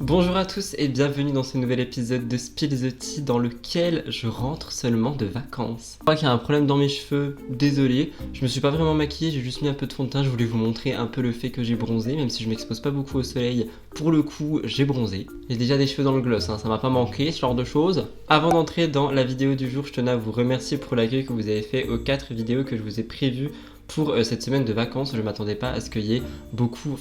Bonjour à tous et bienvenue dans ce nouvel épisode de Spill the Tea dans lequel je rentre seulement de vacances. Je crois qu'il y a un problème dans mes cheveux, désolé, je me suis pas vraiment maquillée, j'ai juste mis un peu de fond de teint, je voulais vous montrer un peu le fait que j'ai bronzé, même si je m'expose pas beaucoup au soleil, pour le coup j'ai bronzé. J'ai déjà des cheveux dans le gloss, ça m'a pas manqué, ce genre de choses. Avant d'entrer dans la vidéo du jour, je tenais à vous remercier pour l'accueil que vous avez fait aux 4 vidéos que je vous ai prévues pour cette semaine de vacances. Je m'attendais pas à ce qu'il y ait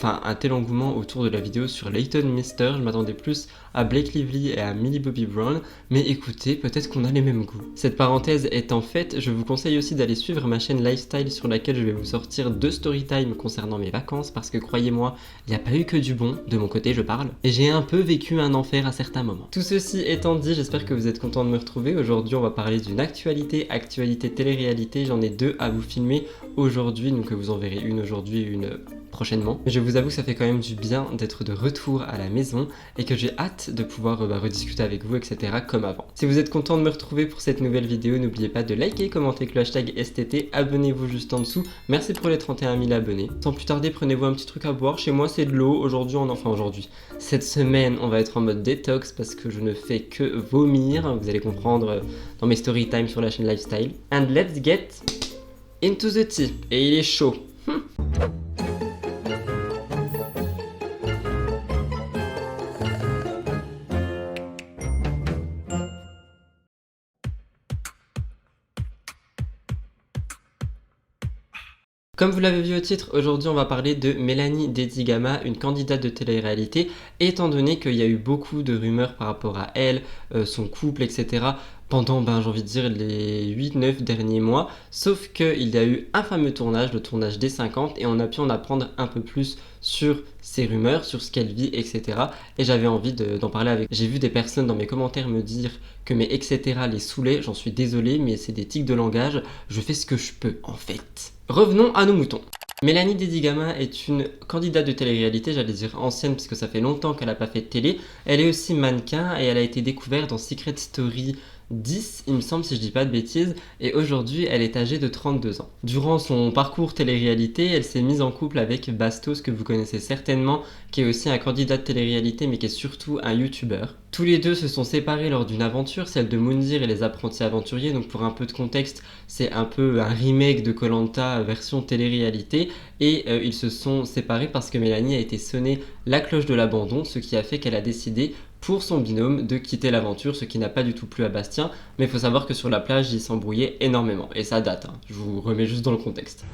un tel engouement autour de la vidéo sur Leighton Meester. Je m'attendais plus à Blake Lively et à Millie Bobby Brown, mais écoutez, peut-être qu'on a les mêmes goûts. Cette parenthèse étant faite, je vous conseille aussi d'aller suivre ma chaîne Lifestyle sur laquelle je vais vous sortir 2 storytime concernant mes vacances, parce que croyez-moi, il n'y a pas eu que du bon, de mon côté je parle, et j'ai un peu vécu un enfer à certains moments. Tout ceci étant dit, j'espère que vous êtes contents de me retrouver. Aujourd'hui on va parler d'une actualité télé-réalité, j'en ai 2 à vous filmer aujourd'hui, donc vous en verrez une aujourd'hui et une prochainement. Mais je vous avoue que ça fait quand même du bien d'être de retour à la maison et que j'ai hâte de pouvoir rediscuter avec vous, etc. comme avant. Si vous êtes content de me retrouver pour cette nouvelle vidéo, n'oubliez pas de liker, commenter avec le hashtag STT, abonnez-vous juste en dessous. Merci pour les 31 000 abonnés. Sans plus tarder, prenez-vous un petit truc à boire. Chez moi, c'est de l'eau. Aujourd'hui, cette semaine, on va être en mode détox parce que je ne fais que vomir. Vous allez comprendre dans mes story time sur la chaîne Lifestyle. And let's get into the tea. Et il est chaud. Comme vous l'avez vu au titre, aujourd'hui on va parler de Mélanie Dedigama, une candidate de télé-réalité, étant donné qu'il y a eu beaucoup de rumeurs par rapport à elle, son couple, etc. pendant, j'ai envie de dire, les 8-9 derniers mois, sauf qu'il y a eu un fameux tournage, le tournage des 50, et on a pu en apprendre un peu plus sur ces rumeurs, sur ce qu'elle vit, etc. Et j'avais envie d'en parler avec. J'ai vu des personnes dans mes commentaires me dire que mes etc. les saoulaient, j'en suis désolé, mais c'est des tics de langage, je fais ce que je peux en fait. Revenons à nos moutons. Mélanie Dedigama est une candidate de télé-réalité, j'allais dire ancienne parce que ça fait longtemps qu'elle n'a pas fait de télé. Elle est aussi mannequin et elle a été découverte dans Secret Story 10, il me semble, si je dis pas de bêtises, et aujourd'hui elle est âgée de 32 ans. Durant son parcours télé-réalité, elle s'est mise en couple avec Bastos, que vous connaissez certainement, qui est aussi un candidat de télé-réalité mais qui est surtout un youtubeur. Tous les deux se sont séparés lors d'une aventure, celle de Moundir et les apprentis aventuriers. Donc pour un peu de contexte, c'est un peu un remake de koh version télé-réalité, et ils se sont séparés parce que Mélanie a été sonnée la cloche de l'abandon, ce qui a fait qu'elle a décidé pour son binôme de quitter l'aventure, ce qui n'a pas du tout plu à Bastien, mais il faut savoir que sur la plage, ils s'embrouillaient énormément, et ça date, je vous remets juste dans le contexte.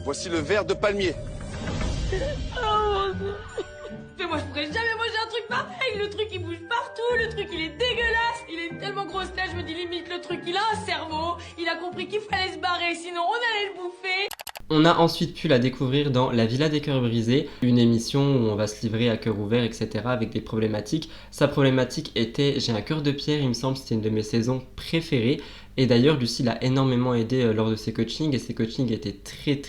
Voici le verre de palmier. Oh mon Dieu. Mais moi je pourrais jamais manger un truc pareil. Le truc il bouge partout, le truc il est dégueulasse. Il est tellement grosse là, je me dis limite le truc il a un cerveau. Il a compris qu'il fallait se barrer sinon on allait le bouffer. On a ensuite pu la découvrir dans La Villa des Cœurs Brisés, une émission où on va se livrer à cœur ouvert, etc. avec des problématiques. Sa problématique était J'ai un cœur de pierre, il me semble, c'était une de mes saisons préférées. Et d'ailleurs, Lucie l'a énormément aidé lors de ses coachings, et ses coachings étaient très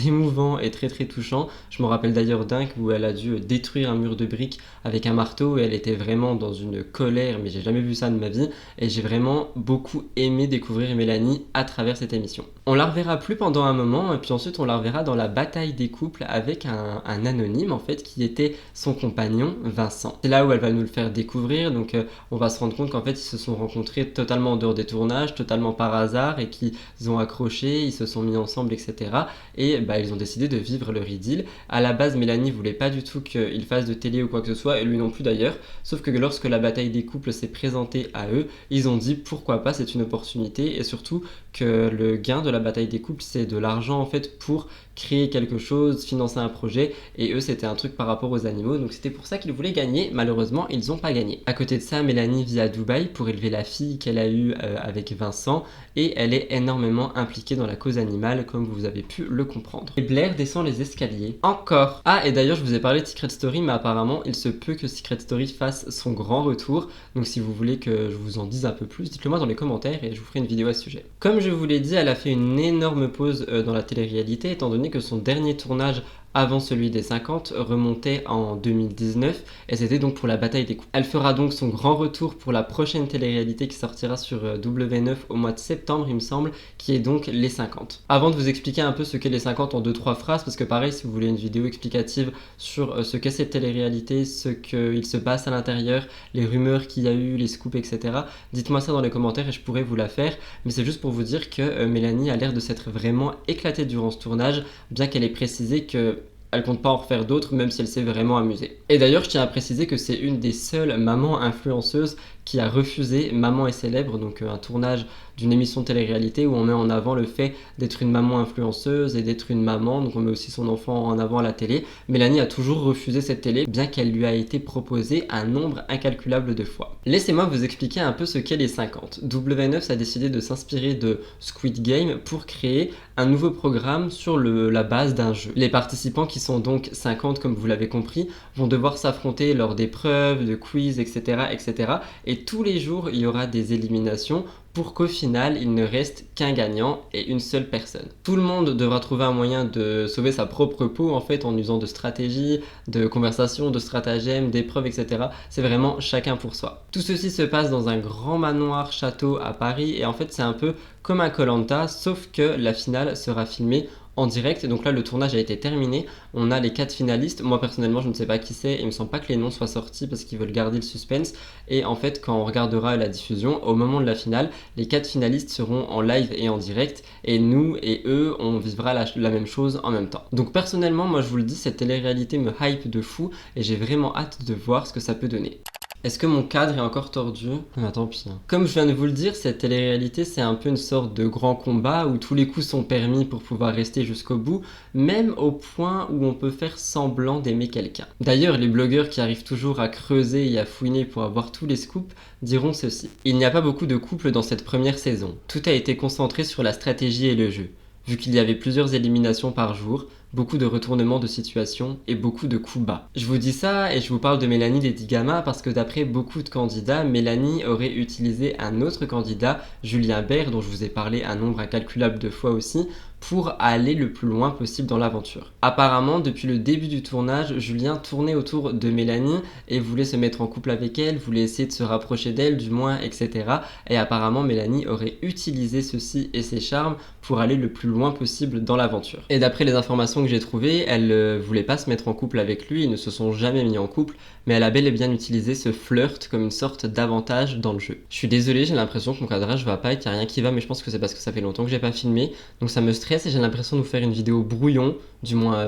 émouvants et très touchants. Je me rappelle d'ailleurs d'un où elle a dû détruire un mur de briques avec un marteau, et elle était vraiment dans une colère, mais j'ai jamais vu ça de ma vie, et j'ai vraiment beaucoup aimé découvrir Mélanie à travers cette émission. On la reverra plus pendant un moment, et puis ensuite on la reverra dans la bataille des couples avec un anonyme en fait, qui était son compagnon Vincent. C'est là où elle va nous le faire découvrir, donc on va se rendre compte qu'en fait ils se sont rencontrés totalement en dehors des tournages, totalement par hasard, et qu'ils ont accroché, ils se sont mis ensemble, etc. Et ils ont décidé de vivre leur idylle. À la base, Mélanie voulait pas du tout qu'il fasse de télé ou quoi que ce soit, et lui non plus d'ailleurs, sauf que lorsque la bataille des couples s'est présentée à eux, ils ont dit pourquoi pas, c'est une opportunité, et surtout que le gain de la bataille des couples, c'est de l'argent en fait pour créer quelque chose, financer un projet, et eux c'était un truc par rapport aux animaux, donc c'était pour ça qu'ils voulaient gagner. Malheureusement ils n'ont pas gagné. À côté de ça, Mélanie vit à Dubaï pour élever la fille qu'elle a eue avec Vincent, et elle est énormément impliquée dans la cause animale, comme vous avez pu le comprendre. Et Blair descend les escaliers. Encore. Ah, et d'ailleurs je vous ai parlé de Secret Story, mais apparemment il se peut que Secret Story fasse son grand retour, donc si vous voulez que je vous en dise un peu plus, dites-le moi dans les commentaires et je vous ferai une vidéo à ce sujet. Comme je vous l'ai dit, elle a fait une énorme pause dans la télé-réalité, étant donné que son dernier tournage avant celui des 50 remontait en 2019 et c'était donc pour la bataille des couples. Elle fera donc son grand retour pour la prochaine télé-réalité qui sortira sur W9 au mois de septembre il me semble, qui est donc les 50. Avant de vous expliquer un peu ce qu'est les 50 en 2-3 phrases, parce que pareil si vous voulez une vidéo explicative sur ce qu'est cette télé-réalité, ce qu'il se passe à l'intérieur, les rumeurs qu'il y a eu, les scoops, etc. Dites-moi ça dans les commentaires et je pourrais vous la faire, mais c'est juste pour vous dire que Mélanie a l'air de s'être vraiment éclatée durant ce tournage, bien qu'elle ait précisé que elle compte pas en refaire d'autres, même si elle s'est vraiment amusée. Et d'ailleurs, je tiens à préciser que c'est une des seules mamans influenceuses qui a refusé Maman est célèbre, donc un tournage d'une émission de télé-réalité où on met en avant le fait d'être une maman influenceuse et d'être une maman, donc on met aussi son enfant en avant à la télé. Mélanie a toujours refusé cette télé, bien qu'elle lui a été proposée un nombre incalculable de fois. Laissez-moi vous expliquer un peu ce qu'est les 50. W9 a décidé de s'inspirer de Squid Game pour créer un nouveau programme sur la base d'un jeu. Les participants, qui sont donc 50 comme vous l'avez compris, vont devoir s'affronter lors d'épreuves, de quiz, etc., etc. Et tous les jours, il y aura des éliminations pour qu'au final, il ne reste qu'un gagnant et une seule personne. Tout le monde devra trouver un moyen de sauver sa propre peau en fait en usant de stratégies, de conversations, de stratagèmes, d'épreuves, etc. C'est vraiment chacun pour soi. Tout ceci se passe dans un grand manoir château à Paris et en fait c'est un peu comme un Koh-Lanta, sauf que la finale sera filmée en direct. Donc là le tournage a été terminé, on a les 4 finalistes. Moi personnellement je ne sais pas qui c'est, il me semble pas que les noms soient sortis parce qu'ils veulent garder le suspense, et en fait quand on regardera la diffusion au moment de la finale, les 4 finalistes seront en live et en direct et nous et eux on vivra la même chose en même temps. Donc personnellement moi je vous le dis, cette télé-réalité me hype de fou et j'ai vraiment hâte de voir ce que ça peut donner. Est-ce que mon cadre est encore tordu? Ah, tant pis. Comme je viens de vous le dire, cette télé-réalité c'est un peu une sorte de grand combat où tous les coups sont permis pour pouvoir rester jusqu'au bout, même au point où on peut faire semblant d'aimer quelqu'un. D'ailleurs, les blogueurs qui arrivent toujours à creuser et à fouiner pour avoir tous les scoops diront ceci. Il n'y a pas beaucoup de couples dans cette première saison. Tout a été concentré sur la stratégie et le jeu. Vu qu'il y avait plusieurs éliminations par jour, beaucoup de retournements de situation et beaucoup de coups bas. Je vous dis ça et je vous parle de Mélanie Lady Gamma parce que d'après beaucoup de candidats, Mélanie aurait utilisé un autre candidat, Julien Bert, dont je vous ai parlé un nombre incalculable de fois aussi, pour aller le plus loin possible dans l'aventure. Apparemment, depuis le début du tournage, Julien tournait autour de Mélanie et voulait se mettre en couple avec elle, voulait essayer de se rapprocher d'elle du moins, etc. Et apparemment, Mélanie aurait utilisé ceci et ses charmes pour aller le plus loin possible dans l'aventure. Et d'après les informations que j'ai trouvées, elle voulait pas se mettre en couple avec lui, ils ne se sont jamais mis en couple, mais elle a bel et bien utilisé ce flirt comme une sorte d'avantage dans le jeu. Je suis désolé, j'ai l'impression que mon cadrage va pas et qu'il n'y a rien qui va, mais je pense que c'est parce que ça fait longtemps que j'ai pas filmé, donc ça me stresse et j'ai l'impression de vous faire une vidéo brouillon, du moins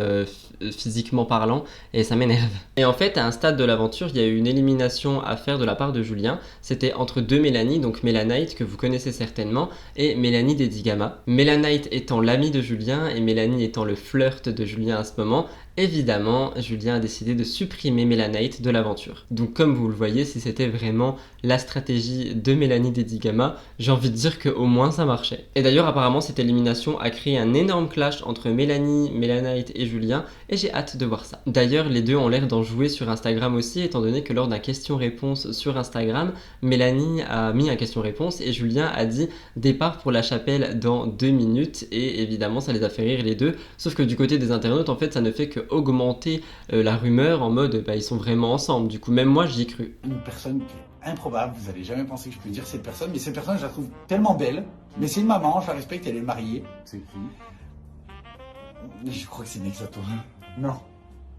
physiquement parlant, et ça m'énerve. Et en fait, à un stade de l'aventure, il y a eu une élimination à faire de la part de Julien. C'était entre deux Mélanie, donc Mélanite, que vous connaissez certainement, et Mélanie Lady Gamma. Mélanite étant l'amie de Julien et Mélanie étant le flirt de Julien à ce moment. Évidemment, Julien a décidé de supprimer Mélanite de l'aventure. Donc comme vous le voyez, si c'était vraiment la stratégie de Mélanie Lady Gamma, j'ai envie de dire qu'au moins ça marchait. Et d'ailleurs, apparemment, cette élimination a créé un énorme clash entre Mélanie, Mélanite et Julien, et j'ai hâte de voir ça. D'ailleurs, les deux ont l'air d'en jouer sur Instagram aussi, étant donné que lors d'un question-réponse sur Instagram, Mélanie a mis un question-réponse et Julien a dit « Départ pour la chapelle dans 2 minutes » et évidemment, ça les a fait rire les deux, sauf que du côté des internautes, en fait, ça ne fait que augmenter la rumeur en mode ils sont vraiment ensemble. Du coup, même moi, j'y ai cru. Une personne qui est improbable, vous n'allez jamais penser que je peux dire cette personne, mais cette personne, je la trouve tellement belle. Mais c'est une maman, je la respecte, elle est mariée. C'est qui? Je crois que c'est une ex à toi. Non.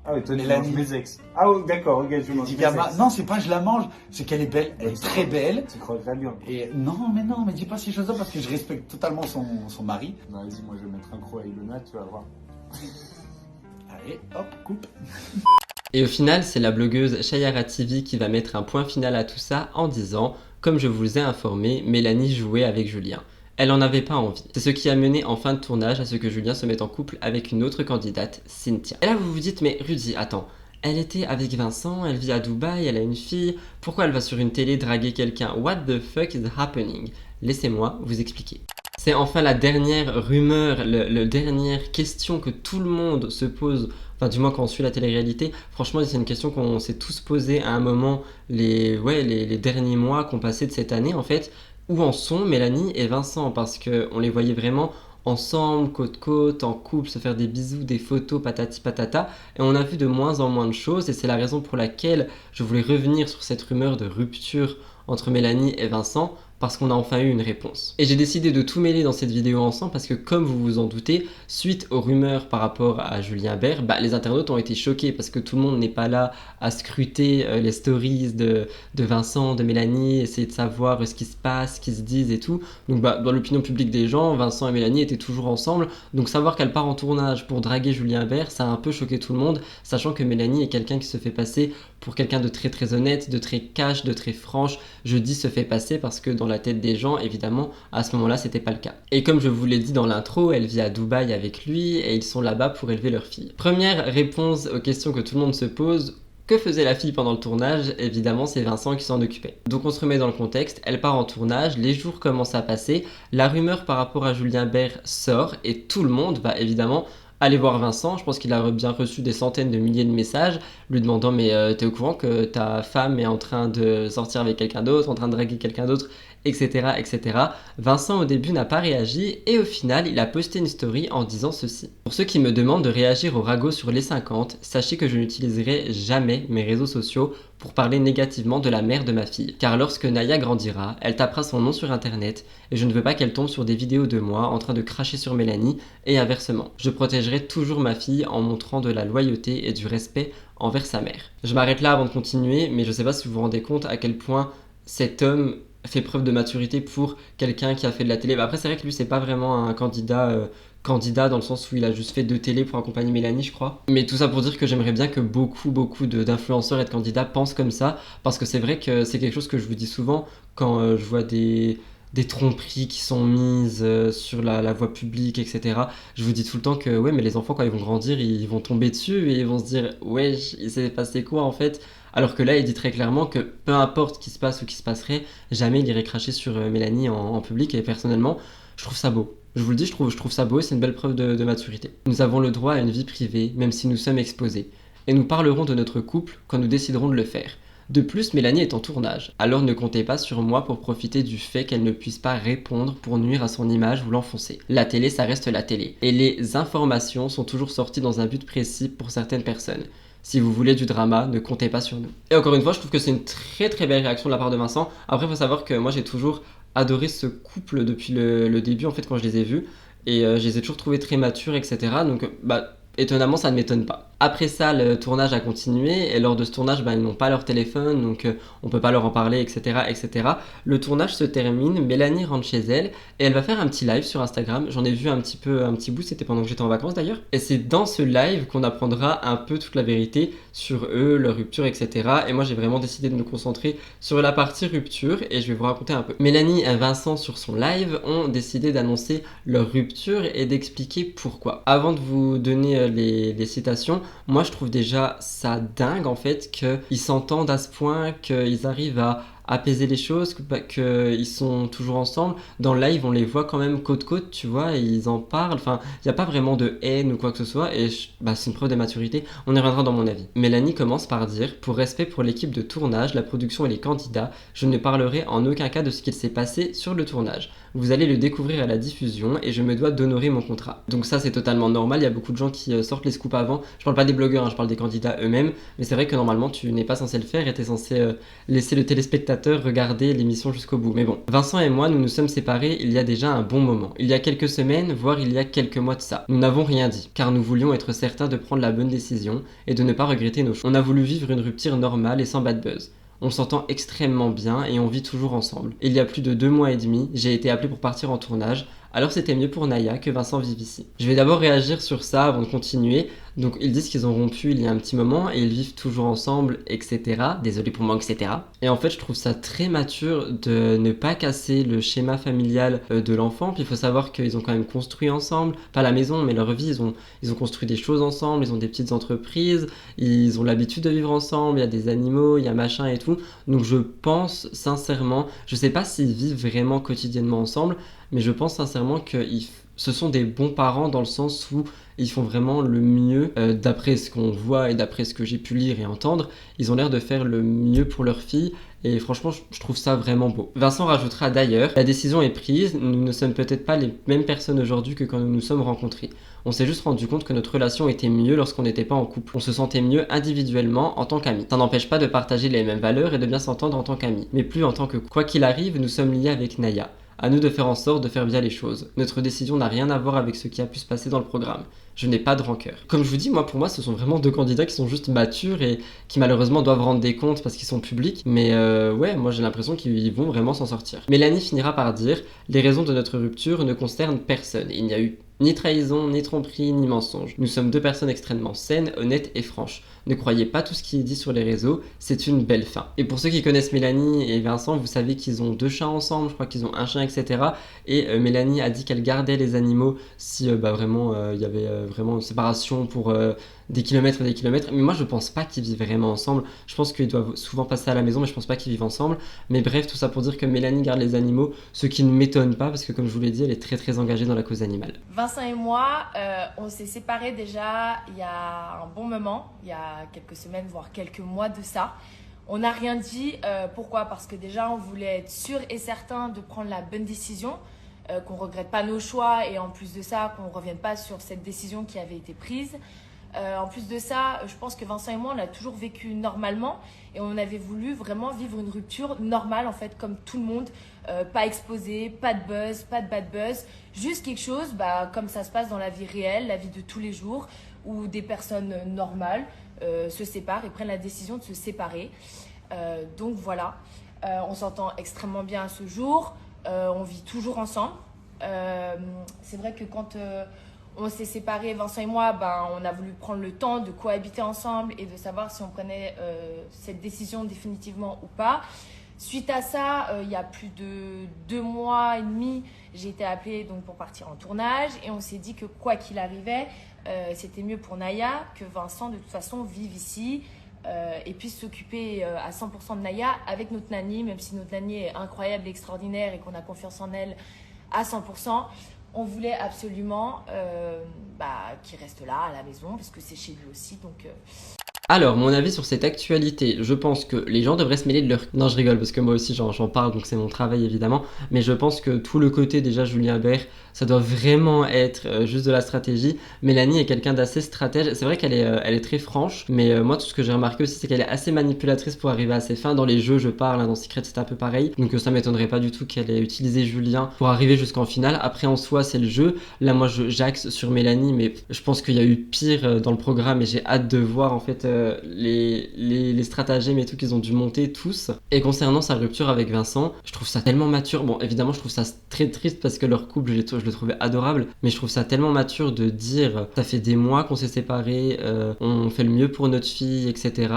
Ah oui, toi, tu Mélanie. manges mes ex. Ah oui, d'accord, ok, je mange Lady mes Gamma. ex. Non, c'est pas je la mange, c'est qu'elle est belle, elle est très belle. Tu crois que la lion? Et non, mais dis pas ces choses-là parce que je respecte totalement son mari. Non, vas-y, moi je vais mettre un croc à Ilona, tu vas voir. Allez, hop, coupe. Et au final, c'est la blogueuse Chayara TV qui va mettre un point final à tout ça en disant « Comme je vous ai informé, Mélanie jouait avec Julien. Elle en avait pas envie. C'est ce qui a mené en fin de tournage à ce que Julien se mette en couple avec une autre candidate, Cynthia. » Et là, vous vous dites « Mais Rudy, attends, elle était avec Vincent, elle vit à Dubaï, elle a une fille, pourquoi elle va sur une télé draguer quelqu'un? What the fuck is happening ?» Laissez-moi vous expliquer. C'est enfin la dernière rumeur, la dernière question que tout le monde se pose, enfin du moins quand on suit la télé-réalité. Franchement, c'est une question qu'on s'est tous posée à un moment les derniers mois qu'on passait de cette année en fait. Où en sont Mélanie et Vincent? Parce qu'on les voyait vraiment ensemble, côte-côte, en couple, se faire des bisous, des photos, patati patata. Et on a vu de moins en moins de choses et c'est la raison pour laquelle je voulais revenir sur cette rumeur de rupture entre Mélanie et Vincent, parce qu'on a enfin eu une réponse. Et j'ai décidé de tout mêler dans cette vidéo ensemble parce que comme vous vous en doutez, suite aux rumeurs par rapport à Julien Bert, les internautes ont été choqués parce que tout le monde n'est pas là à scruter les stories de Vincent, de Mélanie, essayer de savoir ce qui se passe, ce qu'ils se disent et tout. Donc dans l'opinion publique des gens, Vincent et Mélanie étaient toujours ensemble, donc savoir qu'elle part en tournage pour draguer Julien Bert, ça a un peu choqué tout le monde, sachant que Mélanie est quelqu'un qui se fait passer pour quelqu'un de très très honnête, de très cash, de très franche. Je dis se fait passer parce que dans la tête des gens, évidemment, à ce moment-là, c'était pas le cas. Et comme je vous l'ai dit dans l'intro, elle vit à Dubaï avec lui et ils sont là-bas pour élever leur fille. Première réponse aux questions que tout le monde se pose. Que faisait la fille pendant le tournage? Évidemment, c'est Vincent qui s'en occupait. Donc on se remet dans le contexte, elle part en tournage, les jours commencent à passer, la rumeur par rapport à Julien Bert sort et tout le monde va évidemment aller voir Vincent. Je pense qu'il a bien reçu des centaines de milliers de messages lui demandant mais t'es au courant que ta femme est en train de sortir avec quelqu'un d'autre, en train de draguer quelqu'un d'autre, etc., etc. Vincent au début n'a pas réagi et au final il a posté une story en disant ceci. Pour ceux qui me demandent de réagir au ragot sur les 50, sachez que je n'utiliserai jamais mes réseaux sociaux pour parler négativement de la mère de ma fille. Car lorsque Naya grandira, elle tapera son nom sur internet et je ne veux pas qu'elle tombe sur des vidéos de moi en train de cracher sur Mélanie et inversement. Je protégerai toujours ma fille en montrant de la loyauté et du respect envers sa mère. Je m'arrête là avant de continuer, mais je sais pas si vous vous rendez compte à quel point cet homme fait preuve de maturité pour quelqu'un qui a fait de la télé. Après c'est vrai que lui c'est pas vraiment un candidat dans le sens où il a juste fait 2 télés pour accompagner Mélanie je crois. Mais tout ça pour dire que j'aimerais bien que beaucoup d'influenceurs et de candidats pensent comme ça, parce que c'est vrai que c'est quelque chose que je vous dis souvent quand je vois des tromperies qui sont mises sur la voie publique, etc. Je vous dis tout le temps que ouais, mais les enfants quand ils vont grandir, ils vont tomber dessus et ils vont se dire ouais, il s'est passé quoi en fait? Alors que là, il dit très clairement que peu importe ce qui se passe ou qui se passerait, jamais il irait cracher sur Mélanie en public. Et personnellement, je trouve ça beau. Je vous le dis, je trouve ça beau, c'est une belle preuve de maturité. Nous avons le droit à une vie privée, même si nous sommes exposés. Et nous parlerons de notre couple quand nous déciderons de le faire. De plus, Mélanie est en tournage, alors ne comptez pas sur moi pour profiter du fait qu'elle ne puisse pas répondre pour nuire à son image ou l'enfoncer. La télé, ça reste la télé. Et les informations sont toujours sorties dans un but précis pour certaines personnes. Si vous voulez du drama, ne comptez pas sur nous. Et encore une fois, je trouve que c'est une très très belle réaction de la part de Vincent. Après, il faut savoir que moi j'ai toujours adoré ce couple depuis le début en fait quand je les ai vus. Et je les ai toujours trouvés très matures, etc. Donc étonnamment, ça ne m'étonne pas. Après ça, le tournage a continué et lors de ce tournage, ils n'ont pas leur téléphone, donc on peut pas leur en parler, etc., etc. Le tournage se termine, Mélanie rentre chez elle et elle va faire un petit live sur Instagram. J'en ai vu un petit bout, c'était pendant que j'étais en vacances d'ailleurs. Et c'est dans ce live qu'on apprendra un peu toute la vérité sur eux, leur rupture, etc. Et moi, j'ai vraiment décidé de me concentrer sur la partie rupture et je vais vous raconter un peu. Mélanie et Vincent sur son live ont décidé d'annoncer leur rupture et d'expliquer pourquoi. Avant de vous donner les citations, moi je trouve déjà ça dingue en fait qu'ils s'entendent à ce point, qu'ils arrivent à apaiser les choses, qu'ils sont toujours ensemble. Dans le live, on les voit quand même côte côte, tu vois, et ils en parlent. Enfin, il n'y a pas vraiment de haine ou quoi que ce soit, et c'est une preuve de maturité. On y reviendra dans mon avis. Mélanie commence par dire: pour respect pour l'équipe de tournage, la production et les candidats, je ne parlerai en aucun cas de ce qu'il s'est passé sur le tournage. Vous allez le découvrir à la diffusion et je me dois d'honorer mon contrat. Donc ça, c'est totalement normal. Il y a beaucoup de gens qui sortent les scoops avant. Je parle pas des blogueurs, je parle des candidats eux-mêmes. Mais c'est vrai que normalement, tu n'es pas censé le faire et tu es censé laisser le téléspectateur regarder l'émission jusqu'au bout. Mais bon, Vincent et moi, nous nous sommes séparés il y a déjà un bon moment. Il y a quelques semaines, voire il y a quelques mois de ça. Nous n'avons rien dit, car nous voulions être certains de prendre la bonne décision et de ne pas regretter nos choix. On a voulu vivre une rupture normale et sans bad buzz. On s'entend extrêmement bien et on vit toujours ensemble. Il y a plus de 2 mois et demi, j'ai été appelé pour partir en tournage, alors c'était mieux pour Naya que Vincent vive ici. Je vais d'abord réagir sur ça avant de continuer. Donc ils disent qu'ils ont rompu il y a un petit moment et ils vivent toujours ensemble, etc. Désolé pour moi, etc. Et en fait, je trouve ça très mature de ne pas casser le schéma familial de l'enfant. Puis il faut savoir qu'ils ont quand même construit ensemble, pas la maison, mais leur vie, ils ont construit des choses ensemble, ils ont des petites entreprises, ils ont l'habitude de vivre ensemble, il y a des animaux, il y a machin et tout. Donc je pense sincèrement, je sais pas s'ils vivent vraiment quotidiennement ensemble, mais je pense sincèrement qu'ils ce sont des bons parents dans le sens où ils font vraiment le mieux, d'après ce qu'on voit et d'après ce que j'ai pu lire et entendre, ils ont l'air de faire le mieux pour leur fille et franchement je trouve ça vraiment beau. Vincent rajoutera d'ailleurs: la décision est prise, nous ne sommes peut-être pas les mêmes personnes aujourd'hui que quand nous nous sommes rencontrés. On s'est juste rendu compte que notre relation était mieux lorsqu'on n'était pas en couple. On se sentait mieux individuellement en tant qu'amis. Ça n'empêche pas de partager les mêmes valeurs et de bien s'entendre en tant qu'amis, mais plus en tant que quoi qu'il arrive, nous sommes liés avec Naya. À nous de faire en sorte de faire bien les choses. Notre décision n'a rien à voir avec ce qui a pu se passer dans le programme. Je n'ai pas de rancœur. Comme je vous dis, moi pour moi ce sont vraiment deux candidats qui sont juste matures et qui malheureusement doivent rendre des comptes parce qu'ils sont publics. Mais ouais, moi j'ai l'impression qu'ils vont vraiment s'en sortir. Mélanie finira par dire: les raisons de notre rupture ne concernent personne. Il n'y a eu ni trahison, ni tromperie, ni mensonge. Nous sommes deux personnes extrêmement saines, honnêtes et franches. Ne croyez pas tout ce qui est dit sur les réseaux, c'est une belle fin. Et pour ceux qui connaissent Mélanie et Vincent, vous savez qu'ils ont 2 chats ensemble, je crois qu'ils ont un chien, etc. Et Mélanie a dit qu'elle gardait les animaux si vraiment il y avait vraiment une séparation pour des kilomètres et des kilomètres. Mais moi je pense pas qu'ils vivent vraiment ensemble. Je pense qu'ils doivent souvent passer à la maison, mais je pense pas qu'ils vivent ensemble. Mais bref, tout ça pour dire que Mélanie garde les animaux, ce qui ne m'étonne pas parce que comme je vous l'ai dit, elle est très très engagée dans la cause animale. Vincent et moi, on s'est séparés déjà il y a un bon moment, il y a quelques semaines, voire quelques mois de ça. On n'a rien dit. Pourquoi? Parce que déjà, on voulait être sûr et certain de prendre la bonne décision, qu'on ne regrette pas nos choix et en plus de ça, qu'on ne revienne pas sur cette décision qui avait été prise. En plus de ça, je pense que Vincent et moi, on a toujours vécu normalement et on avait voulu vraiment vivre une rupture normale en fait, comme tout le monde. Pas exposé, pas de buzz, pas de bad buzz, juste quelque chose comme ça se passe dans la vie réelle, la vie de tous les jours, où des personnes normales se séparent et prennent la décision de se séparer. Donc voilà, on s'entend extrêmement bien à ce jour, on vit toujours ensemble. C'est vrai que quand on s'est séparés, Vincent et moi, on a voulu prendre le temps de cohabiter ensemble et de savoir si on prenait cette décision définitivement ou pas. Suite à ça, il y a plus de 2 mois et demi, j'ai été appelée donc, pour partir en tournage et on s'est dit que quoi qu'il arrivait, c'était mieux pour Naya que Vincent de toute façon vive ici et puisse s'occuper à 100% de Naya avec notre nanny, même si notre nanny est incroyable et extraordinaire et qu'on a confiance en elle à 100%. On voulait absolument qu'il reste là à la maison parce que c'est chez lui aussi. Donc, Alors, mon avis sur cette actualité, je pense que les gens devraient se mêler de leur... Non, je rigole parce que moi aussi j'en parle, donc c'est mon travail évidemment. Mais je pense que tout le côté déjà Julien Bert, ça doit vraiment être juste de la stratégie. Mélanie est quelqu'un d'assez stratège. C'est vrai qu'elle est très franche, mais moi tout ce que j'ai remarqué aussi c'est qu'elle est assez manipulatrice pour arriver à ses fins. Dans les jeux je parle, hein, dans Secret c'était un peu pareil. Donc ça m'étonnerait pas du tout qu'elle ait utilisé Julien pour arriver jusqu'en finale. Après en soi c'est le jeu. Là moi j'axe sur Mélanie, mais je pense qu'il y a eu pire dans le programme et j'ai hâte de voir en fait les stratagèmes et tout qu'ils ont dû monter tous. Et concernant sa rupture avec Vincent, je trouve ça tellement mature. Bon évidemment je trouve ça très triste parce que leur couple je le trouvais adorable, mais je trouve ça tellement mature de dire ça fait des mois qu'on s'est séparés, on fait le mieux pour notre fille, etc.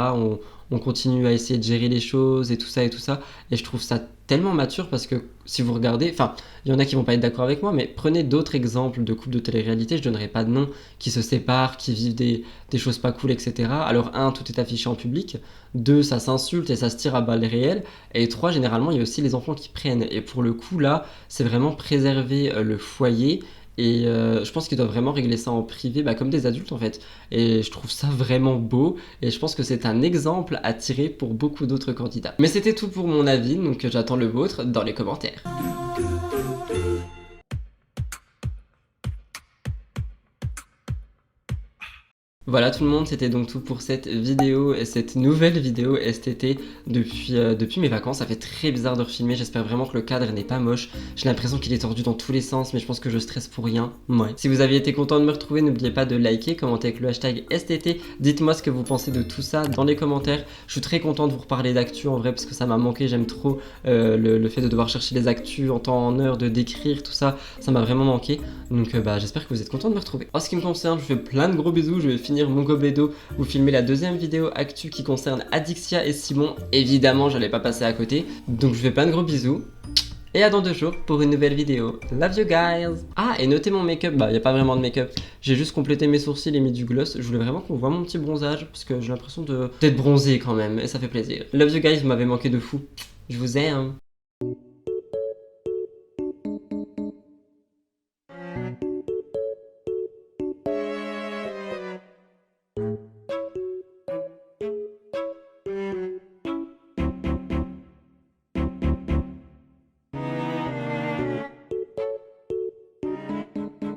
On continue à essayer de gérer les choses et tout ça, et je trouve ça tellement mature parce que si vous regardez, enfin il y en a qui vont pas être d'accord avec moi, mais prenez d'autres exemples de couples de télé-réalité, je donnerai pas de nom, qui se séparent, qui vivent des choses pas cool, etc. Alors 1, tout est affiché en public, 2, ça s'insulte et ça se tire à balles réelles, et 3, généralement il y a aussi les enfants qui prennent, et pour le coup là c'est vraiment préserver le foyer. Et je pense qu'ils doivent vraiment régler ça en privé, comme des adultes en fait. Et je trouve ça vraiment beau. Et je pense que c'est un exemple à tirer pour beaucoup d'autres candidats. Mais c'était tout pour mon avis, donc j'attends le vôtre dans les commentaires. Voilà tout le monde, c'était donc tout pour cette vidéo et cette nouvelle vidéo STT depuis mes vacances. Ça fait très bizarre de refilmer, j'espère vraiment que le cadre n'est pas moche. J'ai l'impression qu'il est tordu dans tous les sens, mais je pense que je stresse pour rien. Ouais. Si vous avez été content de me retrouver, n'oubliez pas de liker, commenter avec le hashtag STT. Dites-moi ce que vous pensez de tout ça dans les commentaires. Je suis très content de vous reparler d'actu en vrai parce que ça m'a manqué. J'aime trop le fait de devoir chercher les actus en temps, en heure, de décrire tout ça. Ça m'a vraiment manqué. Donc j'espère que vous êtes content de me retrouver. En ce qui me concerne, je vous fais plein de gros bisous. Je vais finir mon gobelet d'eau, vous filmer la deuxième vidéo actu qui concerne Adixia et Simon. Évidemment, j'allais pas passer à côté. Donc je vous fais plein de gros bisous. Et à dans 2 jours pour une nouvelle vidéo. Love you guys. Ah, et notez mon make-up. Y a pas vraiment de make-up. J'ai juste complété mes sourcils et mis du gloss. Je voulais vraiment qu'on voit mon petit bronzage parce que j'ai l'impression d'être bronzé quand même et ça fait plaisir. Love you guys, vous m'avez manqué de fou. Je vous aime.